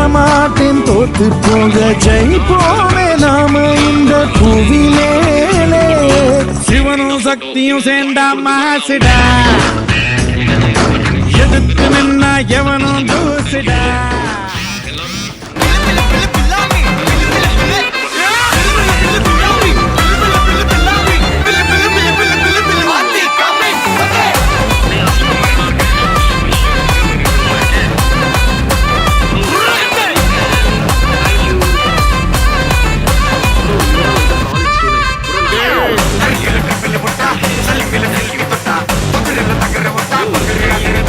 விடமாட்டேன் தோத்து போக ஜெயிப்போமே நாம இந்த புவியிலே சிவனும் சக்தியும் சேர்ந்தா மாசுடா எதிர்த்து நின்னா